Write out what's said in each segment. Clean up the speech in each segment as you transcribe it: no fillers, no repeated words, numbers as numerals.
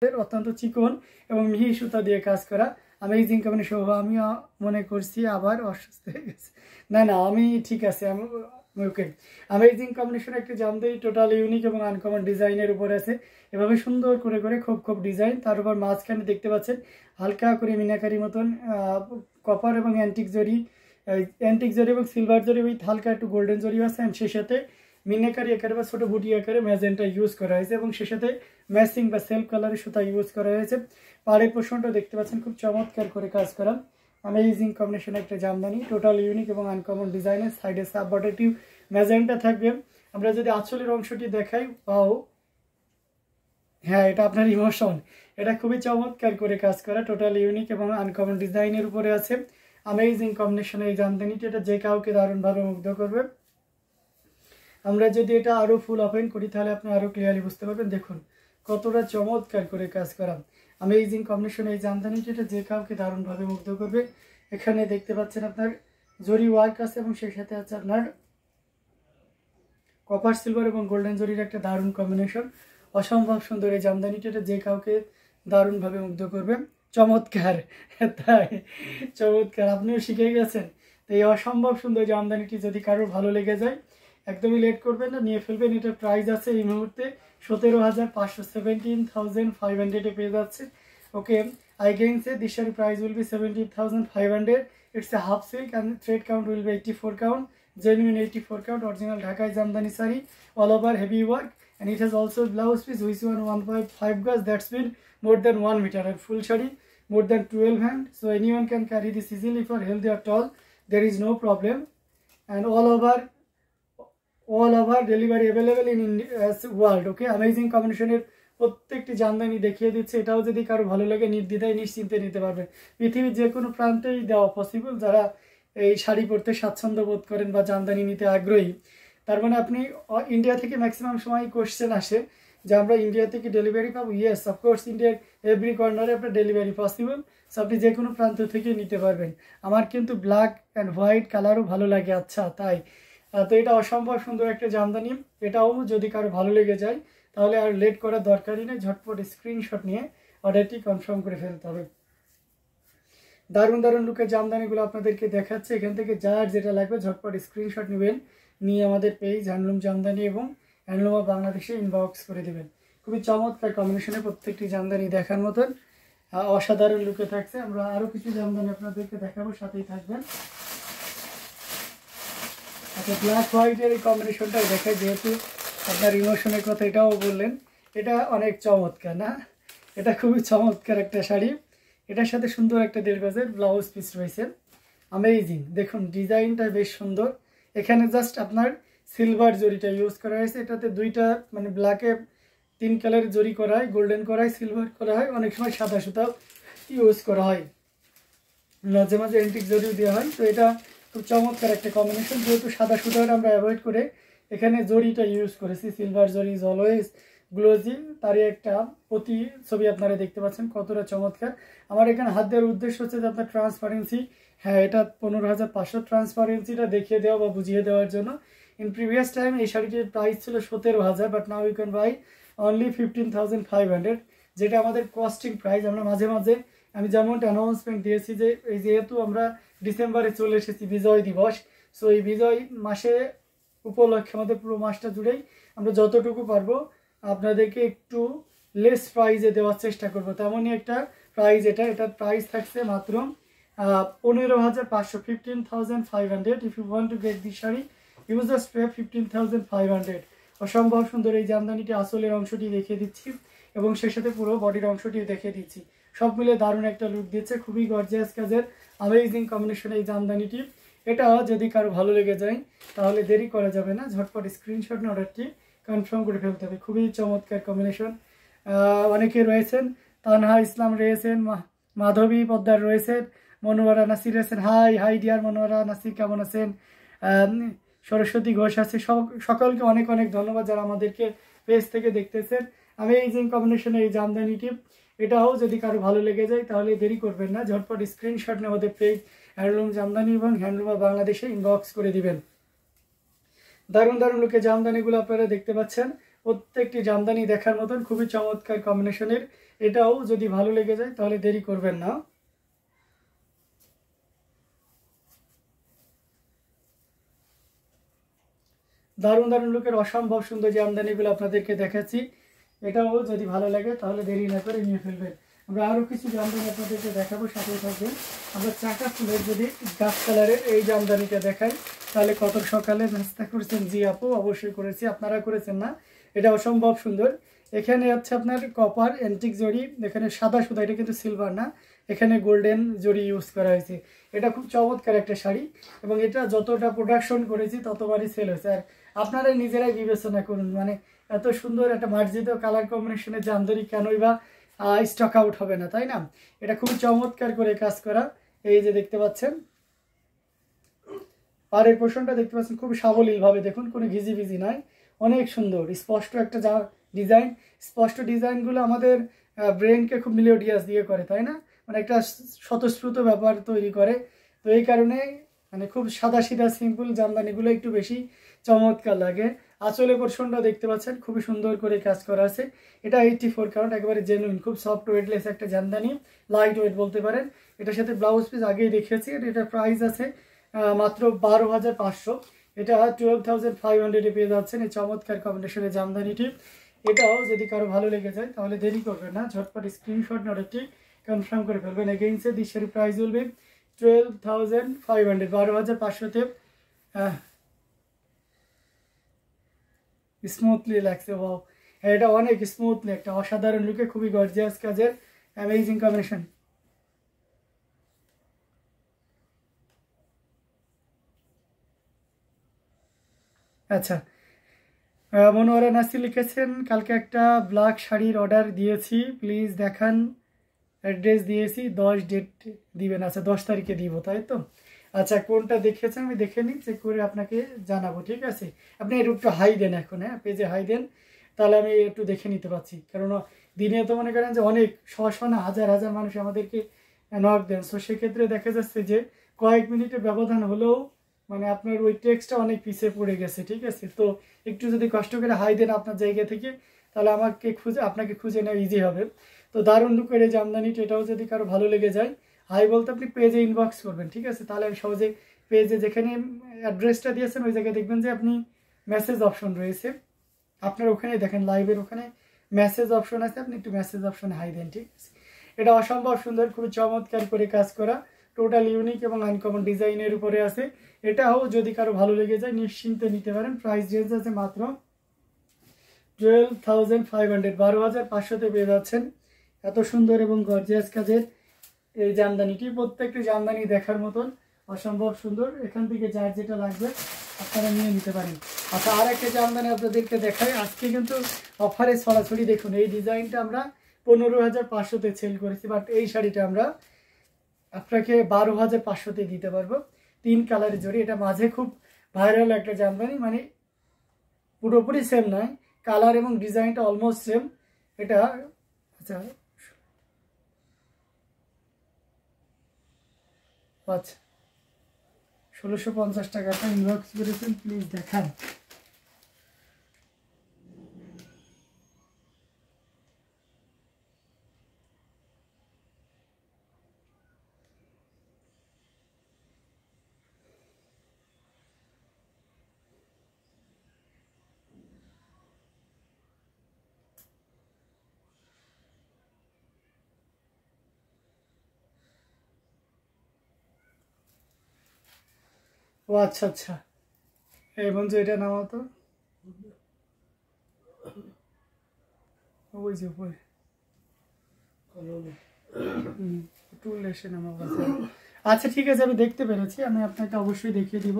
অত্যন্ত চিকন এবং মিহি সুতা দিয়ে কাজ করা অ্যামেজিং কম্বিনেশন। আমি মনে করছি আবার অসুস্থ হয়ে গেছে। না না, আমি ঠিক আছে, আমি ওকে। অ্যামেজিং কম্বিনেশন একটা জামদানি, টোটাল ইউনিক এবং আনকমন ডিজাইনের উপরে আছে। এভাবে সুন্দর করে করে খুব ডিজাইন, তার উপর মাঝখানে দেখতে পাচ্ছেন হালকা করে মিনাকারি মতন কপার এবং অ্যান্টিক জরি এবং সিলভার জরি উইথ হালকা একটু গোল্ডেন জরি আছে। অ্যান্ড সেই সাথে মিনাকারি আকারে বা ছোটো বুটি আকারে ম্যাজেন্টা ইউজ করা হয়েছে এবং সেই সাথে ম্যাচিং বা সেলফ কালারের সুতা ইউজ করা হয়েছে। পাড়ের পোর্শনটা দেখতে পাচ্ছেন খুব চমৎকার করে কাজ করা অ্যামেজিং কম্বিনেশন একটা জামদানি, টোটাল ইউনিক এবং আনকমন ডিজাইনের। সাইডে সাব বর্ডারটিও ম্যাজেন্টা থাকবে। আমরা যদি আঁচলের অংশটি দেখাই, পাও হ্যাঁ, এটা আপনার ইমোশন, এটা খুবই চমৎকার করে কাজ করা, টোটাল ইউনিক এবং আনকমন ডিজাইনের উপরে আছে। অ্যামেজিং কম্বিনেশনের এই জামদানিটি, এটা যে কাউকে দারুণভাবে মুগ্ধ করবে। আমরা যদি এটা আরও ফুল ওপেন করি তাহলে আপনি আরও ক্লিয়ারলি বুঝতে পারবেন। দেখুন কতটা চমৎকার করে কাজ করা অ্যামেজিং কম্বিনেশন এই জামদানিটি, এটা যে কাউকে দারুণভাবে মুগ্ধ করবে। এখানে দেখতে পাচ্ছেন আপনার জরি ওয়ার্ক আছে এবং সেই সাথে আছে আপনার কপার সিলভার এবং গোল্ডেন জরির একটা দারুণ কম্বিনেশন। অসম্ভব সুন্দর এই জামদানিটি, এটা যে কাউকে দারুণভাবে মুগ্ধ করবে। চমৎকার, তাই চমৎকার, আপনিও শিখে গেছেন। তো এই অসম্ভব সুন্দর জামদানিটি যদি কারোর ভালো লেগে যায়, একদমই লেট করবেন না, নিয়ে ফেলবেন। এটার প্রাইস আছে এই মুহূর্তে 17,500, 17,500 পেয়ে যাচ্ছে। ওকে, I can say this share price will be 17,500. It's a half silk and thread count will be 84 count, genuine 84 count, original Dhaka Jamdani sari, all over heavy work, and it has also blouse piece which is 1.5 gauge, that's been more than 1 meter, and full shari more than 12 hand, so anyone can carry this easily for healthy or tall, there is no problem. And all over delivery available in world. Okay, amazing কম্বিনেশনের প্রত্যেকটি জামদানি দেখিয়ে দিচ্ছে। এটাও যদি কারো ভালো লাগে নির্দ্বিধায় নিশ্চিন্তে নিতে পারবে। পৃথিবীর যে কোনো প্রান্তেই দেওয়া পসিবল যারা এই শাড়ি পরতে স্বাচ্ছন্দ্য বোধ করেন বা জামদানি নিতে আগ্রহী। তার মানে আপনি ইন্ডিয়া থেকে ম্যাক্সিমাম সময় কোশ্চেন আসে যে আমরা ইন্ডিয়া থেকে ডেলিভারি পাবো। ইয়েস, অফকোর্স ইন্ডিয়ার এভরি কর্নারে আপনার ডেলিভারি পসিবল, সো আপনি যে কোনো প্রান্ত থেকে নিতে পারবেন। আমার কিন্তু ব্ল্যাক অ্যান্ড হোয়াইট কালারও ভালো লাগে। আচ্ছা, তাই তো এটা অসম্ভব সুন্দর একটা জামদানি। এটাও যদি কারো ভালো লেগে যায় তাহলে আর লেট করার দরকারই নেই, ঝটপট স্ক্রিনশট নিয়ে অর্ডারটি কনফার্ম করে ফেলতে হবে। দারুণ দারুণ লুকের জামদানিগুলো আপনাদেরকে দেখাচ্ছে। এখান থেকে যার যেটা লাগবে ঝটপট স্ক্রিনশট নেবেন, নিয়ে আমাদের পেজ হ্যান্ডলুম জামদানি এবং হ্যান্ডলুম অফ বাংলাদেশে ইনবক্স করে দেবেন। খুবই চমৎকার কম্বিনেশনে প্রত্যেকটি জামদানি দেখার মতন অসাধারণ লুকে থাকছে। আমরা আরও কিছু জামদানি আপনাদেরকে দেখাবো, সাথেই থাকবেন। আচ্ছা, ব্ল্যাক হোয়াইটের এই কম্বিনেশনটা দেখায়, যেহেতু আপনার ইমোশনের কথা এটাও বললেন, এটা অনেক চমৎকার না? এটা খুবই চমৎকার একটা শাড়ি। এটার সাথে সুন্দর একটা 1.5 গজের ব্লাউজ পিস রয়েছে। অ্যামেজিং, দেখুন ডিজাইনটা বেশ সুন্দর। এখানে জাস্ট আপনার সিলভার জরিটা ইউজ করা হয়েছে। এটাতে দুইটা মানে ব্ল্যাকে 3 কালারের জরি করা হয়, গোল্ডেন করা হয়, সিলভার করা হয়, অনেক সময় সাদা সুতাও ইউজ করা হয়, মাঝে মাঝে অ্যান্টিক জরিও দেওয়া হয়। তো এটা খুব চমৎকার একটা কম্বিনেশন। যেহেতু সাদা সুতাটা আমরা অ্যাভয়েড করে এখানে জরিটা ইউজ করেছি, সিলভার জরি ইজ অলওয়েজ গ্লোজি, তারই একটা প্রতি ছবি আপনারা দেখতে পাচ্ছেন কতটা চমৎকার। আমার এখানে হাত দেওয়ার উদ্দেশ্য হচ্ছে যে আপনার ট্রান্সপারেন্সি, হ্যাঁ এটা 15,500, ট্রান্সপারেন্সিটা দেখিয়ে দেওয়া বা বুঝিয়ে দেওয়ার জন্য। ইন প্রিভিয়াস টাইম এই শাড়িটির প্রাইস ছিল 17,000, but now you can buy only 15,500, যেটা আমাদের কস্টিং প্রাইস। আমরা মাঝে মাঝে আমি যেমনটা অ্যানাউন্সমেন্ট দিয়েছি যে এই যেহেতু আমরা ডিসেম্বরে চলে এসেছি বিজয় দিবস, সো এই বিজয় মাসে উপলক্ষে আমাদের পুরো মাসটা জুড়েই আমরা যতটুকু পারবো আপনাদেরকে একটু লেস প্রাইজে দেওয়ার চেষ্টা করবো। তেমনই একটা প্রাইস এটার প্রাইস থাকছে মাত্র 15,500, 15,500। If you want to get this sari you just pay 15,500। অসম্ভব সুন্দর এই জামদানিটি আসলের অংশটি দেখিয়ে দিচ্ছি এবং সে সাথে পুরো বডির অংশটিও দেখিয়ে দিচ্ছি। সব মিলে দারুণ একটা লুক দিচ্ছে, খুবই গর্জিয়াস কাজের অ্যামেজিং কম্বিনেশন এই জামদানিটি। এটা যদি কারো ভালো লেগে যায় তাহলে দেরি করা যাবে না, ঝটপট স্ক্রিনশট নিয়ে অর্ডারটি কনফার্ম করে ফেলতে হবে। খুবই চমৎকার কম্বিনেশন। অনেকে রয়েছেন, তানহা ইসলাম রয়েছেন, মাধবী পদ্মার রয়েছেন, মনোয়ারা নাসির রয়েছেন। হাই ডিয়ার মনোয়ারা নাসির, কেমন আছেন? সরস্বতী ঘোষ আছে। সকলকে অনেক অনেক ধন্যবাদ যারা আমাদেরকে পেজ থেকে দেখতেছেন। অ্যামেজিং কম্বিনেশনের এই জামদানিটি, এটাও যদি কারো ভালো লেগে যায় তাহলে দেরি করবেন না, ঝটপট স্ক্রিনশট নিয়ে আমাদের পেজ হ্যান্ডলুম জামদানি এবং হ্যান্ডলুম অফ বাংলাদেশে ইনবক্স করে দিবেন। দারুণ দারুণ লুকে জামদানিগুলো আপনারা দেখতে পাচ্ছেন। প্রত্যেকটি জামদানি দেখার মতন, খুবই চমৎকার কম্বিনেশনের। এটাও যদি ভালো লেগে যায় তাহলে দেরি করবেন না। দারুণ দারুণ লুকের অসম্ভব সুন্দর জামদানিগুলো আপনাদেরকে দেখাচ্ছি। এটাও যদি ভালো লাগে তাহলে দেরি না করে নিয়ে ফেলবেন। আমরা আরও কিছু জামদানি আপনাদেরকে দেখাবো, সাথে থাকবেন। আমরা চাকা ফুলের যদি গাছ কালারের এই জামদানিটা দেখাই তাহলে কত সকালে নাস্তা করেছেন? জি আপু, অবশ্যই করেছি, আপনারা করেছেন না? এটা অসম্ভব সুন্দর। এখানে হচ্ছে আপনার কপার অ্যান্টিক জড়ি, এখানে সাদা সুতা, এটা কিন্তু সিলভার না, এখানে গোল্ডেন জড়ি ইউজ করা হয়েছে। এটা খুব চমৎকার একটা শাড়ি এবং এটা যতটা প্রোডাকশন করেছি ততবারই সেল হয়েছে। আর আপনারা নিজেরাই বিবেচনা করুন, মানে এত সুন্দর একটা মার্জিত কালার কম্বিনেশনের জামদানি কেনই বা স্টক আউট হবে না, তাই না? এটা খুব চমৎকার করে কাজ করা, এই যে দেখতে পাচ্ছেন। আর এই পোর্শনটা দেখতে পাচ্ছেন খুব সাবলীলভাবে, দেখুন কোনো ভিজি নাই, অনেক সুন্দর স্পষ্ট একটা ডিজাইন। স্পষ্ট ডিজাইনগুলো আমাদের ব্রেনকে খুব মিলোডিয়াস দিয়ে করে, তাই না? মানে একটা স্বতঃস্ফূর্ত ব্যাপার তৈরি করে। তো এই কারণে মানে খুব সাদা সিধা সিম্পল জামদানিগুলো একটু বেশি চমৎকার লাগে। আঁচলে পোর্শনটা দেখতে পাচ্ছেন খুবই সুন্দর করে কাজ করা আছে। এটা 84 কাউন্ট, একেবারে জেনুইন, খুব সফট ওয়েটলেস একটা জামদানি, লাইট ওয়েট বলতে পারেন। এটার সাথে ব্লাউজ পিস আগেই দেখিয়েছি। এটার প্রাইস আছে মাত্র 12,500। এটা 12,500 পেয়ে যাচ্ছেন এই চমৎকার কম্বিনেশনের জামদানিটি। এটাও যদি কারো ভালো লেগে যায় তাহলে দেরি করবেন না, ঝটপট স্ক্রিনশট নোট একটি কনফার্ম করে ফেলবেন। Against this sari price will be 12,500, 12,500-তে স্মুথলি লাগছে। ওয়াও, এটা অনেক স্মুথলি একটা অসাধারণ লুকে, খুবই গর্জিয়াস কাজের অ্যামেজিং কম্বিনেশন। আচ্ছা, মনোয়ারা নাসি লিখেছেন কালকে একটা ব্ল্যাক শাড়ির অর্ডার দিয়েছি, প্লিজ দেখান, অ্যাড্রেস দিয়েছি, 10 ডেট দিবেন। আচ্ছা, 10 তারিখে দিব, তাই তো? আচ্ছা, কোনটা দেখেছেন আমি দেখে নিই, চেক করে আপনাকে জানাবো, ঠিক আছে? আপনি একটু হাই দেন এখন, হ্যাঁ পেজে হাই দেন, তাহলে আমি একটু দেখে নিতে পারছি। কারণ দিনে তো মনে করেন যে অনেক শশ না, হাজার হাজার মানুষ আমাদেরকে নক দেন। সো সেক্ষেত্রে দেখা যাচ্ছে যে কয়েক মিনিটের ব্যবধান হলেও মানে আপনার ওই টেক্সটটা অনেক পিছিয়ে পড়ে গেছে, ঠিক আছে? তো একটু যদি কষ্ট করে হাই দেন আপনার জায়গা থেকে, তাহলে আপনাকে খুঁজে নেওয়া ইজি হবে। তো দারুণ লুকের এই জামদানিটা, এটাও যদি কারো ভালো লেগে যায়, হাই বলতে আপনি পেজে ইনবক্স করবেন, ঠিক আছে? তাহলে আমি সহজে পেজে যেখানে অ্যাড্রেসটা দিয়েছেন ওই জায়গায় দেখবেন যে আপনি মেসেজ অপশন রয়েছে, আপনার ওখানে দেখেন লাইভের ওখানে মেসেজ অপশন আছে, আপনি একটু মেসেজ অপশনে হাই দেন, ঠিক আছে? এটা অসম্ভব সুন্দর, খুবই চমৎকার করে কাজ করা, টোটাল ইউনিক এবং আনকমন ডিজাইনের উপরে আছে। এটাও যদি কারো ভালো লেগে যায় নিশ্চিন্তে নিতে পারেন। প্রাইস রেঞ্জ আছে মাত্র 12,500, 12,500-তে পেয়ে যাচ্ছেন এত সুন্দর এবং গর্জিয়াস কাজের এই জামদানিটি। প্রত্যেকটি জামদানি দেখার মতন অসম্ভব সুন্দর। এখান থেকে যার যেটা লাগবে আপনারা নিয়ে নিতে পারেন। আচ্ছা, আর একটা জামদানি আপনাদেরকে দেখাই, আজকে কিন্তু অফারে সরাসরি দেখুন। এই ডিজাইনটা আমরা 15,500-তে সেল করেছি, বাট এই শাড়িটা আমরা আপনাকে 12,500-তে দিতে পারবো। 3 কালারের জড়ি, এটা মাঝে খুব ভাইরাল একটা জামদানি, মানে পুরোপুরি সেম নয়, কালার এবং ডিজাইনটা অলমোস্ট সেম। এটা আচ্ছা 1650 টাকাটা ইনবক্স করেছেন, প্লিজ দেখান। ও আচ্ছা আচ্ছা, এই বন্ধু এটা নামাও তো, ওই যে উপরে টুল এসে নামাও। আচ্ছা ঠিক আছে, আমি দেখতে পেরেছি, আমি আপনাকে অবশ্যই দেখিয়ে দিব।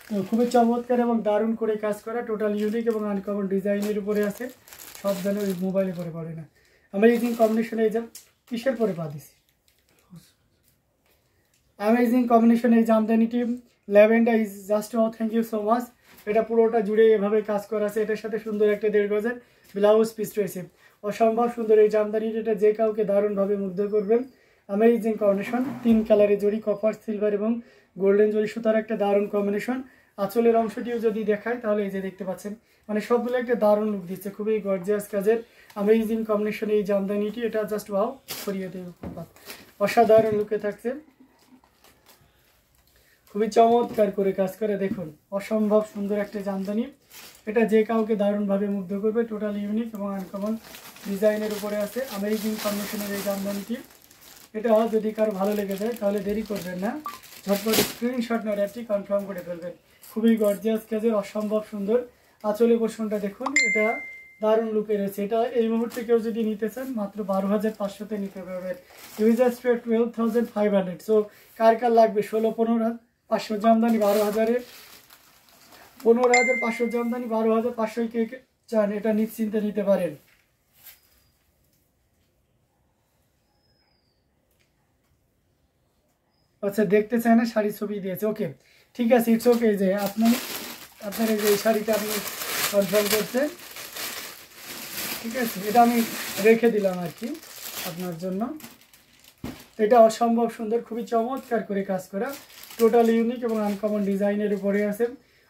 তো খুবই চমৎকার এবং দারুণ করে কাজ করা, টোটাল ইউনিক এবং আনকমন ডিজাইনের উপরে আছে। সব যেন ওই মোবাইলে পরে পড়ে না। অ্যামেজিং কম্বিনেশনে এই কিসের পরে পা দিছি, অ্যামেজিং কম্বিনেশনে এই জামদানিটি lavender is just wow, thank you so much. এটা পুরোটা জুড়ে এভাবে কাজ করা আছে। এটার সাথে সুন্দর একটা 1.5 গজের ব্লাউজ পিস রয়েছে। অসম্ভব সুন্দর এই জামদানিটা, এটা যে কাউকে দারুণভাবে মুগ্ধ করবেন। অ্যামেজিং কম্বিনেশন, 3 কালারের জড়ি, কপার, সিলভার এবং গোল্ডেন জড়ি সুতার একটা দারুণ কম্বিনেশন। আঁচলের অংশটিও যদি দেখায় তাহলে এই যে দেখতে পাচ্ছেন, মানে সবগুলো একটা দারুণ লুক দিচ্ছে, খুবই গর্জিয়াস কাজের অ্যামেজিং কম্বিনেশন এই জামদানিটি। এটা জাস্ট ওয়াও, করিয়ে দেব, অসাধারণ লুকে থাকছে, খুবই চমৎকার করে কাজ করে দেখুন, অসম্ভব সুন্দর একটা জামদানি। এটা যে কাউকে দারুণভাবে মুগ্ধ করবে, টোটাল ইউনিক এবং আনকমন ডিজাইনের উপরে আছে অ্যামেজিং কম্বিনেশনের এই জামদানিটি। এটা যদি কারো ভালো লেগে যায় তাহলে দেরি করবেন না, ঝটপট স্ক্রিনশট অর্ডারটি কনফার্ম করে ফেলবেন। খুবই গর্জিয়াস কাজের, অসম্ভব সুন্দর আঁচলের পোর্শনটা দেখুন, এটা দারুণ লুকে রয়েছে। এটা এই মুহূর্তে কেউ যদি নিতে চান মাত্র 12,500-তে নিতে পারবেন, ইউজার্স ফেয়ার 12,500। সো কার কার লাগবে 16-15,500 জামদানি 12,000-এ, 15,500 জামদানি 12,500 কে চান, এটা নিশ্চিন্তে নিতে পারেন। আচ্ছা, দেখতে চায় না, শাড়ি ছবি দিয়েছে, ওকে ঠিক আছে, ইটস ওকে। যে আপনার এই যে শাড়িটা আপনি কনফার্ম করছেন, ঠিক আছে, এটা আমি রেখে দিলাম আর কি আপনার জন্য। এটা অসম্ভব সুন্দর, খুবই চমৎকার করে কাজ করা, টোটাল ইউনিক এবং আনকমন ডিজাইনের উপরে আছে,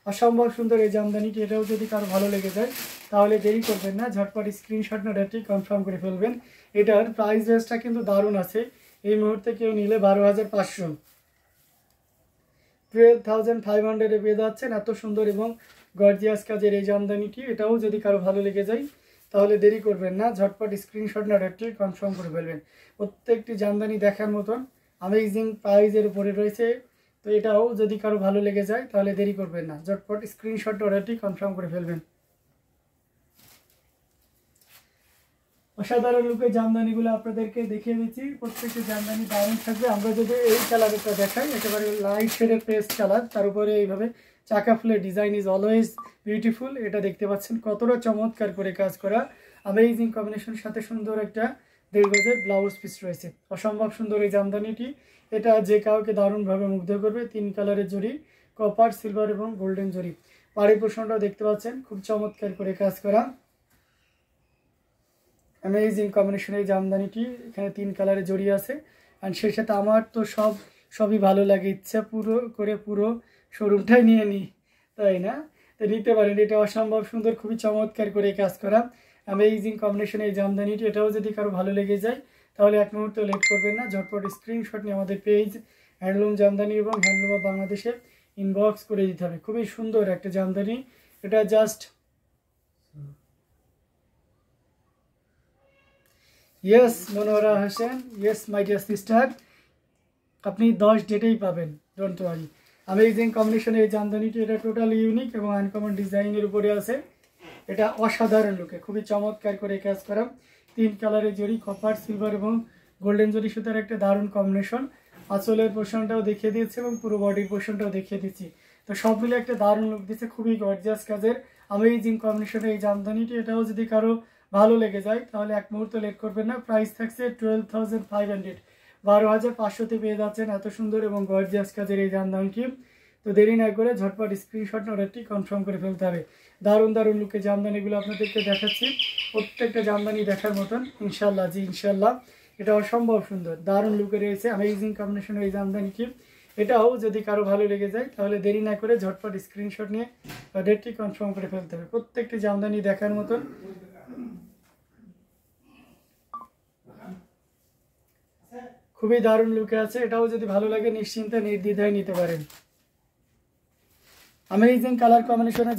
অসম্ভব সুন্দর এই জামদানিটি। এটাও যদি কারো ভালো লেগে যায় তাহলে দেরি করবেন না, ঝটপট স্ক্রিনশট অর্ডারটি কনফার্ম করে ফেলবেন। এটার প্রাইস রেঞ্জটা কিন্তু দারুণ আছে, এই মুহূর্তে কেউ নিলে 12,500, 12,500-এ পেয়ে যাচ্ছেন এত সুন্দর এবং গর্জিয়াস কাজের এই জামদানিটি। এটাও যদি কারো ভালো লেগে যায় তাহলে দেরি করবেন না, ঝটপট স্ক্রিনশট অর্ডারটি কনফার্ম করে ফেলবেন। প্রত্যেকটি জামদানি দেখার মতন অ্যামেজিং প্রাইজের উপরে রয়েছে, তো এটাও যদি কারো ভালো লেগে যায় তাহলে দেরি করবেন না, ঝটপট স্ক্রিনশট অর্ডারটি কনফার্ম করে ফেলবেন। অসাধারণ লুকের জামদানিগুলো আপনাদেরকে দেখিয়ে দিচ্ছি, প্রত্যেকটি জামদানি দারুণ থাকবে। আমরা যদি এই কালারটা দেখাই, একেবারে লাইট শেডের পেস্ট কালার, তার উপরে এইভাবে চাকা ফুলের ডিজাইন ইজ অলওয়েজ বিউটিফুল। এটা দেখতে পাচ্ছেন কতটা চমৎকার করে কাজ করা, অ্যামেজিং কম্বিনেশনের সাথে সুন্দর একটা 1.5 গজের ব্লাউজ পিস রয়েছে, অসম্ভব সুন্দর এই জামদানিটি। এটা যে কাউকে দারুণভাবে মুগ্ধ করবে, 3 কালারের জড়ি, কপার, সিলভার এবং গোল্ডেন জড়ি। পাড়ি পোর্শনটাও দেখতে পাচ্ছেন খুব চমৎকার করে কাজ করা, অ্যামেজিং কম্বিনেশনের এই জামদানিটি। এখানে 3 কালারের জড়ি আছে, অ্যান্ড সেই সাথে আমার তো সবই ভালো লাগে, ইচ্ছা পুরো শোরুমটাই নিয়ে নিই, তাই না? তো নিতে পারেন, এটা অসম্ভব সুন্দর, খুবই চমৎকার করে কাজ করা অ্যামেজিং কম্বিনেশনের এই জামদানিটি। এটাও যদি কারো ভালো লেগে যায় তাহলে এক মুহূর্তে লেট করবেন না, ঝটপট স্ক্রিনশট নিয়ে আমাদের পেজ হ্যান্ডলুম জামদানি এবং হ্যান্ডলুম অফ বাংলাদেশে ইনবক্স করে দিতে হবে। খুবই সুন্দর একটা জামদানি, এটা just yes Manohara Hossain, yes my dear sister, আপনি 10 ডেটেই পাবেন, ডোন্ট ওয়ারি। অ্যামেজিং কম্বিনেশনের এই জামদানিটি, এটা টোটাল ইউনিক এবং আনকমন ডিজাইনের উপরে আছে, এটা অসাধারণ লুকে, খুবই চমৎকার করে কাজ করা, 3 কালারের জড়ি, কপার, সিলভার এবং গোল্ডেন জড়ি সুতার একটা দারুণ কম্বিনেশন। আঁচলের পোর্শনটাও দেখিয়ে দিয়েছে এবং পুরো বডির পোর্শনটাও দেখিয়ে দিচ্ছি, তো সব মিলে একটা দারুণ লুক দিচ্ছে, খুবই গর্জিয়াস কাজের অ্যামেজিং কম্বিনেশনের এই জামদানিটি। এটাও যদি কারো ভালো লেগে যায় তাহলে এক মুহূর্ত লেট করবেন না, প্রাইস থাকছে 12,500, 12,500-তে পেয়ে যাচ্ছেন এত সুন্দর এবং গর্জিয়াস কাজের এই জামদানিটি। তো দেরি না করে ঝটপট স্ক্রিনশট অর্ডারটি কনফার্ম করে ফেলতে হবে। দারুণ দারুণ লুকে জামদানিগুলো আপনাদেরকে দেখাচ্ছি, প্রত্যেকটা জামদানি দেখার মতন, ইনশাল্লাহ, জি ইনশাল্লাহ। এটা অসম্ভব সুন্দর দারুণ লুকে রয়েছে অ্যামেজিং কম্বিনেশনের এই জামদানিটি। এটাও যদি কারো ভালো লেগে যায় তাহলে দেরি না করে ঝটপট স্ক্রিনশট নিয়ে অর্ডারটি কনফার্ম করে ফেলতে হবে। প্রত্যেকটি জামদানি দেখার মতন, খুবই দারুণ লুকে আছে, এটাও যদি ভালো লাগে নিশ্চিন্তে নির্দ্বিধায় নিতে পারেন। অ্যামেজিং কালার কম্বিনেশনে